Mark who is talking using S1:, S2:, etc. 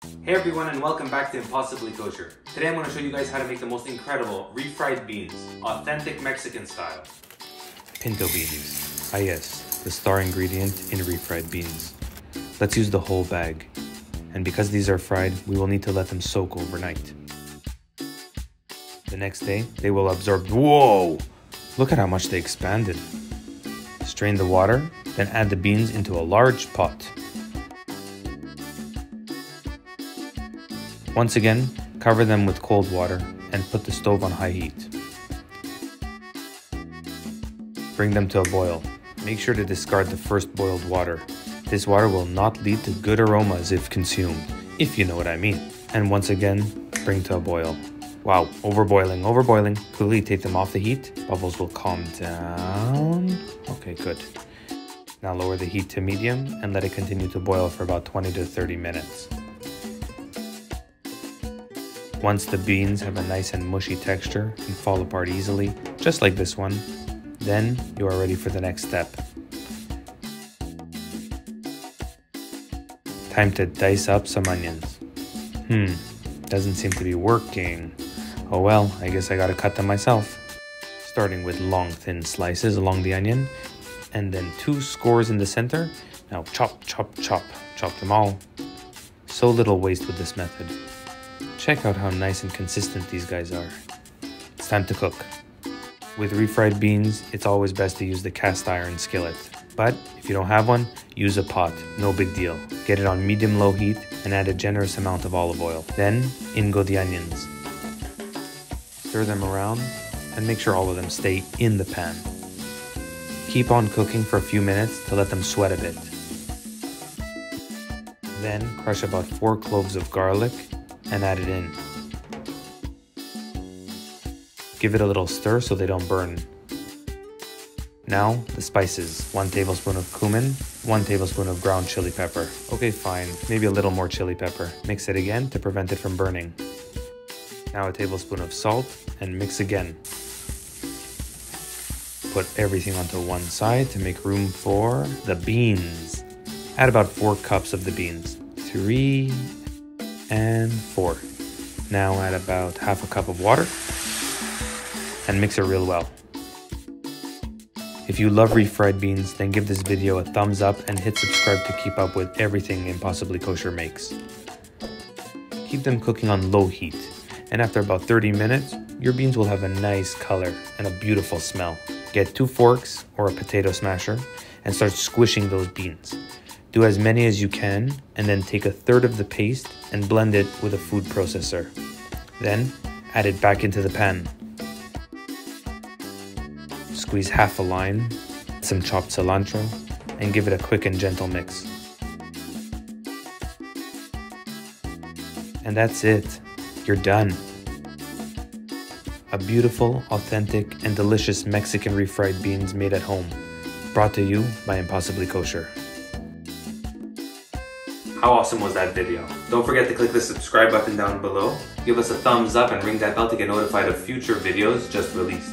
S1: Hey everyone, and welcome back to Impossibly Kosher. Today I'm going to show you guys how to make the most incredible refried beans, authentic Mexican style.
S2: Pinto beans. Ah yes, the star ingredient in refried beans. Let's use the whole bag. And because these are fried, we will need to let them soak overnight. The next day, they will absorb. Whoa! Look at how much they expanded. Strain the water, then add the beans into a large pot. Once again, cover them with cold water and put the stove on high heat. Bring them to a boil. Make sure to discard the first boiled water. This water will not lead to good aromas if consumed, if you know what I mean. And once again, bring to a boil. Wow, overboiling. Quickly take them off the heat. Bubbles will calm down. Okay, good. Now lower the heat to medium and let it continue to boil for about 20 to 30 minutes. Once the beans have a nice and mushy texture and fall apart easily, just like this one, then you are ready for the next step. Time to dice up some onions. Doesn't seem to be working. Oh well, I guess I gotta cut them myself. Starting with long thin slices along the onion, and then 2 scores in the center. Now chop them all. So little waste with this method. Check out how nice and consistent these guys are. It's time to cook. With refried beans, it's always best to use the cast iron skillet. But if you don't have one, use a pot, no big deal. Get it on medium-low heat and add a generous amount of olive oil. Then, in go the onions. Stir them around and make sure all of them stay in the pan. Keep on cooking for a few minutes to let them sweat a bit. Then, crush about 4 cloves of garlic and add it in. Give it a little stir so they don't burn. Now, the spices. 1 tablespoon of cumin, 1 tablespoon of ground chili pepper. Okay, fine, maybe a little more chili pepper. Mix it again to prevent it from burning. Now a tablespoon of salt and mix again. Put everything onto one side to make room for the beans. Add about 4 cups of the beans. 3 and 4. Now add about half a cup of water and mix it real well. If you love refried beans, then give this video a thumbs up and hit subscribe to keep up with everything Impossibly Kosher makes. Keep them cooking on low heat, and after about 30 minutes, your beans will have a nice color and a beautiful smell. Get 2 forks or a potato smasher and start squishing those beans. Do as many as you can, and then take 1/3 of the paste and blend it with a food processor. Then, add it back into the pan. Squeeze half a lime, some chopped cilantro, and give it a quick and gentle mix. And that's it. You're done. A beautiful, authentic, and delicious Mexican refried beans made at home. Brought to you by Impossibly Kosher.
S1: How awesome was that video? Don't forget to click the subscribe button down below, give us a thumbs up, and ring that bell to get notified of future videos just released.